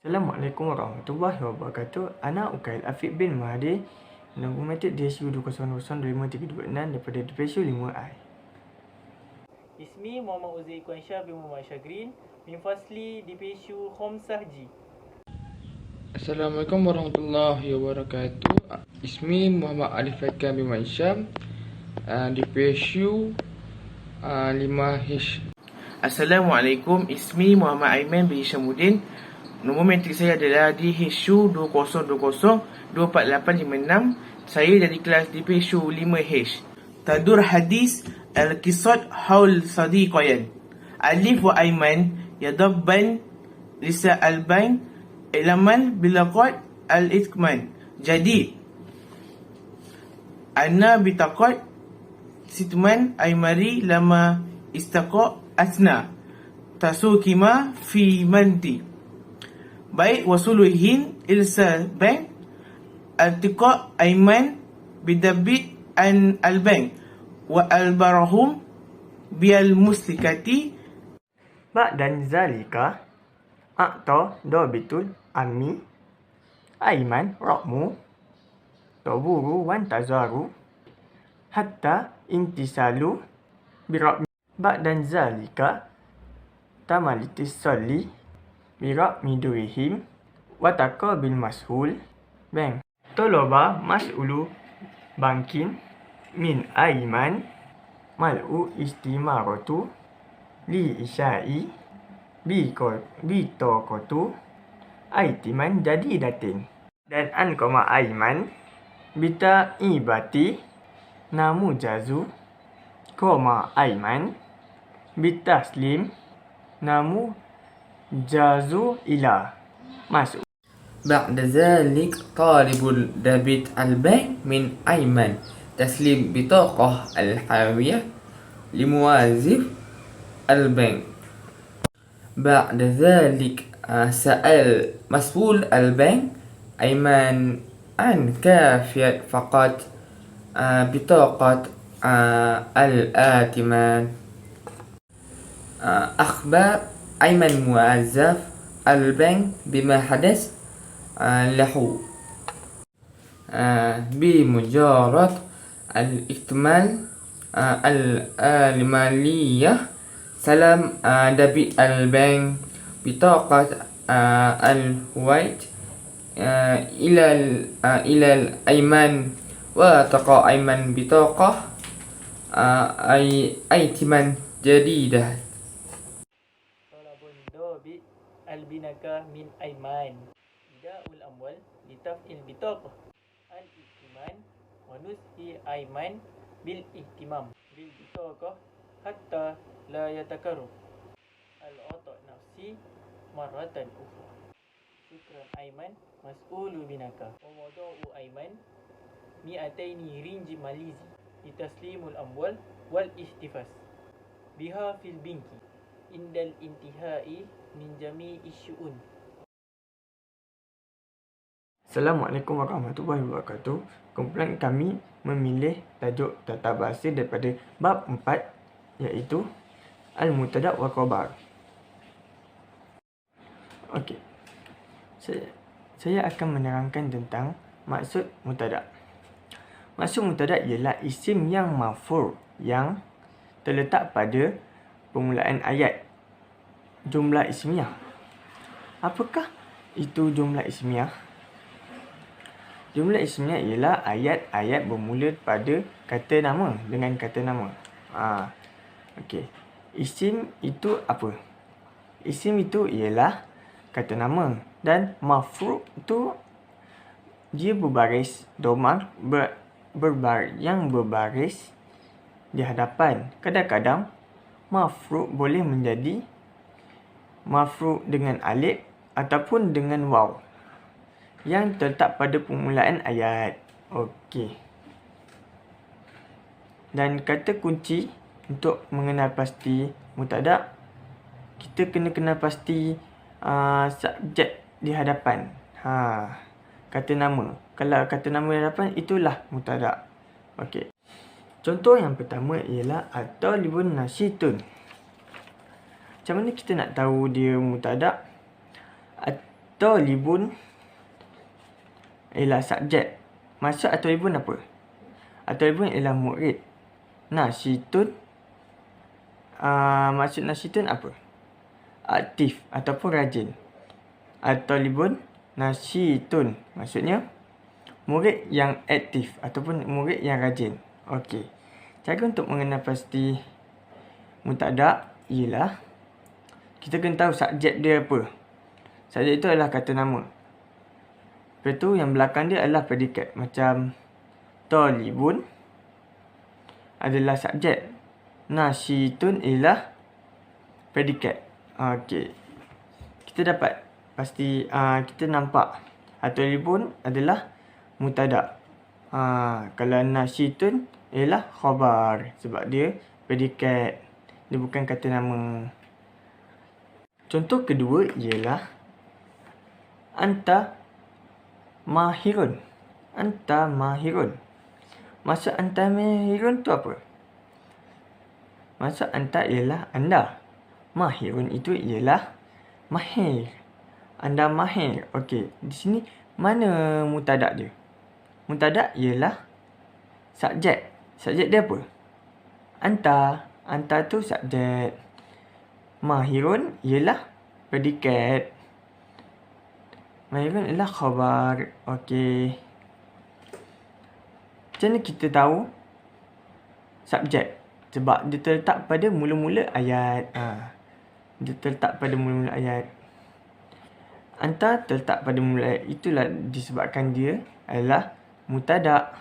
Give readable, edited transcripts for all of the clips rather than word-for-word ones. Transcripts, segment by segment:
Assalamualaikum warahmatullahi wabarakatuh. Ana Ukail Afiq bin Mahdi, nombor matrik DSU 2002536 daripada DPSU 5I. اسمي محمد أزيل كوانشا بن محمد شاكرين من فصل DPSU خمسة G. Assalamualaikum warahmatullahi wabarakatuh. Ismi Muhammad Alif Faikal bin Maisham di PSU 5H. Assalamualaikum, ismi Muhammad Aiman bin Hishamuddin. Nombor matrik saya adalah DHU 20202486. Saya dari kelas DPSU 5H. Tadur hadis al-qisad haul sadiqayan. Alif wa Aiman yadabban lisa al-bain ilaman bilaqad al-ikman. Jadi Ana bitaqad sitman aymari lama istaqa asna tasukima fi manti. Baik wasuluhin ilsa bank altiqa ayman bidabit an albank wa albarahum bial muslikati. Ba' dan zalika A'ta dobitul Ami Aiman Rokmu Toburu wan tazaru Hatta intisalu Birab. Ba' dan zalika Tamalitis soli Birab midurihim Wataka bil mashul Bang Toloba mas'ulu Bangkin Min Aiman Mal'u istimaratu Li isya'i Bitokotu Aitiman jadi datin. Dan an koma Aiman Bita ibati Namu jazu Koma Aiman Bitaslim Namu jazu ila masuk. بعد ذلك طالب الدبيت البنك من أيمن تسليم بطاقة الحاوية لموظف البنك. بعد ذلك سأل مسؤول البنك أيمن عن كافية فقط بطاقة الآتمان. أخبر أيمن موظف البنك بما حدث له. بمجرد الاكتمال المالية سلام دبي البنك بطاقة الهويت إلى الأيمن وتقى أيمن بطاقة أيتمان جديدة. طلب الضابط البنكة من أيمان إداء الأموال لتفعيل بطاقة الائتمان ونسخ أيمان بالاهتمام بالبطاقة حتى لا يتكرر العطاء نفسي مرة أخرى. شكرا أيمن مسؤول بنكة. وموضوع أيمن 200 رينج ماليزي لتسليم الأموال والاحتفاظ بها في البنك عند الانتهاء من جميع الشؤون. Assalamualaikum warahmatullahi wabarakatuh. Kumpulan kami memilih tajuk tata bahasa daripada bab 4 iaitu Al-Mubtada' wal Khabar. Okey. Saya akan menerangkan tentang maksud mubtada'. Maksud mubtada' ialah isim yang marfu' yang terletak pada permulaan ayat jumlah ismiyah. Apakah itu jumlah ismiyah? Jumlah ismiyah ialah ayat-ayat bermula pada kata nama dengan kata nama. Okey. Isim itu apa? Isim itu ialah kata nama dan mafru' itu dia berbaris domar yang berbaris di hadapan. Kadang-kadang mafru' boleh menjadi mafru' dengan alif ataupun dengan waw yang terletak pada permulaan ayat. Okey. Dan kata kunci untuk mengenal pasti mubtada', kita kena kenal pasti subjek di hadapan. Kata nama. Kalau kata nama di hadapan, itulah mubtada'. Okey. Contoh yang pertama ialah at-talibun Macam mana kita nak tahu dia mubtada'? Talibun ialah subjek. Maksud at-talibun apa? At-talibun ialah murid. Nasyitun, maksud nasyitun apa? Aktif ataupun rajin. At-talibun nasyitun, maksudnya murid yang aktif ataupun murid yang rajin. Okey. Cara untuk mengenal pasti mubtada' ialah kita kena tahu subjek dia apa. Subjek itu adalah kata nama. Lepas tu yang belakang dia adalah predikat. Macam talibun adalah subjek. Nasyitun ialah predikat. Okey. Kita dapat pasti kita nampak at-talibun adalah mubtada'. Kalau nasyitun ialah khabar sebab dia predikat. Dia bukan kata nama. Contoh kedua ialah anta mahirun. Anta mahirun. Maksud anta mahirun tu apa? Maksud anta ialah anda. Mahirun itu ialah mahir. Anda mahir. Okey, di sini mana mubtada' dia? Mubtada' ialah subjek. Subjek dia apa? Anta. Anta tu subjek. Mahirun ialah predikat. Mahirun ialah khabar. Okey. Macam mana kita tahu subjek? Sebab dia terletak pada mula-mula ayat. Dia terletak pada mula-mula ayat. Anta terletak pada mula ayat. Itulah disebabkan dia adalah mubtada'.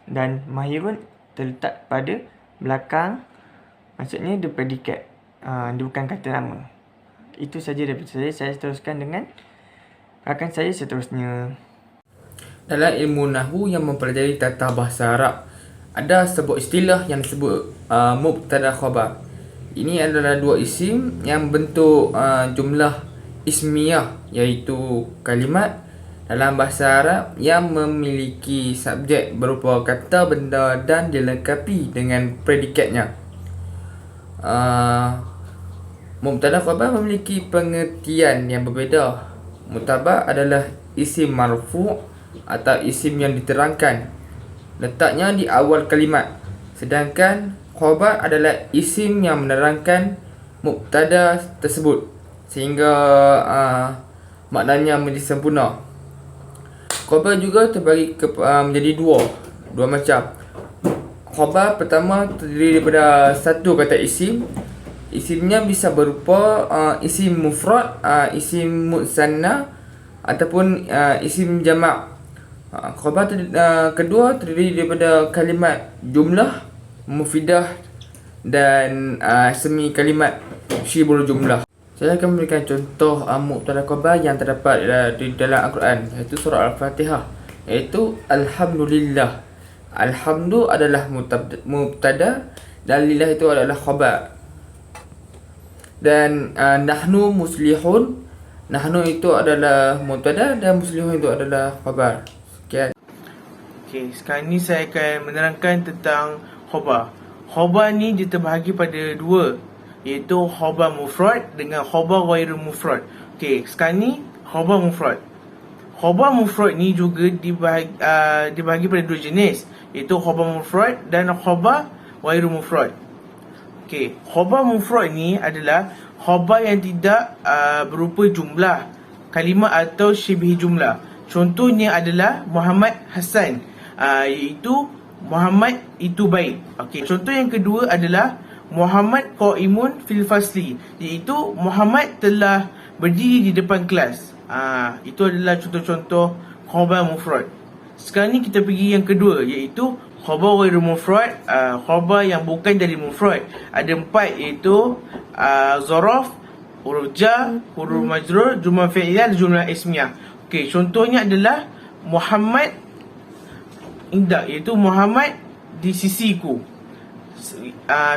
Dan mahirun terletak pada belakang. Maksudnya dia predikat. Dia bukan kata nama. Itu saja daripada saya. Saya teruskan dengan rakan saya seterusnya. Dalam ilmu nahwu yang mempelajari tata bahasa Arab, ada sebuah istilah yang disebut mubtada khabar. Ini adalah dua isim yang bentuk jumlah ismiyah, iaitu kalimat dalam bahasa Arab yang memiliki subjek berupa kata, benda dan dilengkapi dengan predikatnya. Mubtada khabar memiliki pengertian yang berbeza. Mubtada adalah isim marfu' atau isim yang diterangkan, letaknya di awal kalimat. Sedangkan khabar adalah isim yang menerangkan mubtada tersebut sehingga maknanya menjadi sempurna. Khabar juga terbagi menjadi dua macam. Khabar pertama terdiri daripada satu kata isim. Isimnya bisa berupa isim mufrad, isim musanna ataupun isim jamak. Khabar kedua terdiri daripada kalimat jumlah, mufidah dan semi kalimat syibul jumlah. Saya akan memberikan contoh mubtada khabar yang terdapat di dalam Al-Quran, iaitu surah Al-Fatihah, iaitu alhamdulillah. Alhamdu adalah mubtada dan lillah itu adalah khabar. Dan nahnu muslihun, nahnu itu adalah mubtada dan muslihun itu adalah khabar. Sekian. Okey, sekarang ni saya akan menerangkan tentang khabar. Khabar ni dia terbahagi pada dua, iaitu khabar mufrad dengan khabar ghairu mufrad. Okey, sekarang ni khabar mufrad. Khabar mufrad ni juga dibahagi pada dua jenis, iaitu khabar mufrad dan khabar ghairu mufrad. Okey, khabar mufrad ni adalah khabar yang tidak berupa jumlah, kalimah atau syibih jumlah. Contohnya adalah Muhammad Hasan, iaitu Muhammad itu baik. Okey, contoh yang kedua adalah Muhammad qaimun fil fasli, iaitu Muhammad telah berdiri di depan kelas. Itu adalah contoh-contoh khabar mufrad. Sekarang ni kita pergi yang kedua, iaitu khabar ghairu mufrad, khabar yang bukan dari mufrad. Ada 4, iaitu zaraf, huruf jar, huruf majrur, jumlah fi'liyah, jumlah ismiyah. Okey, contohnya adalah Muhammad indak, iaitu Muhammad di sisiku.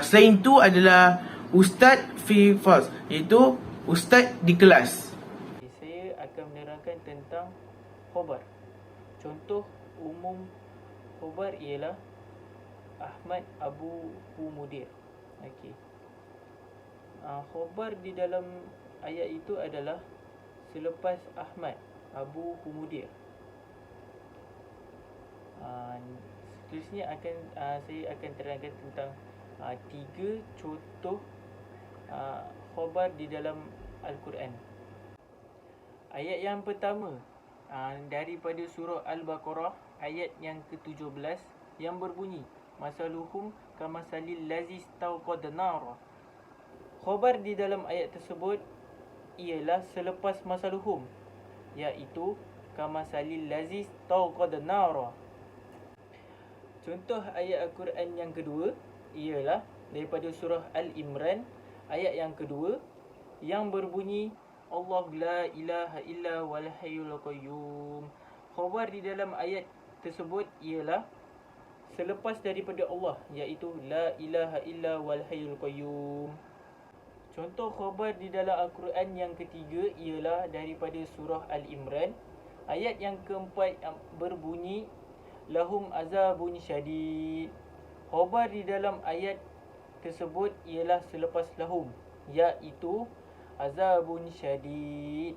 Selain itu adalah ustaz fi fas, iaitu ustaz di kelas. Saya akan menerangkan tentang khabar. Contoh umum khabar ialah Ahmad Abu Mudir. Okey. Khabar di dalam ayat itu adalah selepas Ahmad Abu Humudir. Seterusnya saya akan terangkan tentang 3 contoh khabar di dalam Al-Quran. Ayat yang pertama daripada surah Al-Baqarah ayat yang ke-17 yang berbunyi masaluhum kamasalil lazi istawqada nara. Khabar di dalam ayat tersebut ialah selepas masaluhum, iaitu kamasalil lazi istawqada nara. Contoh ayat Al-Quran yang kedua ialah daripada surah Al-Imran ayat yang kedua yang berbunyi Allah la ilaha illa wal hayyul qayyum. Khabar di dalam ayat tersebut ialah selepas daripada Allah, iaitu la ilaha illa wal hayyul qayyum. Contoh khabar di dalam Al-Quran yang ketiga ialah daripada surah Al-Imran ayat yang keempat yang berbunyi lahum azabun syadid. Khabar di dalam ayat tersebut ialah selepas lahum, iaitu azabun syadid.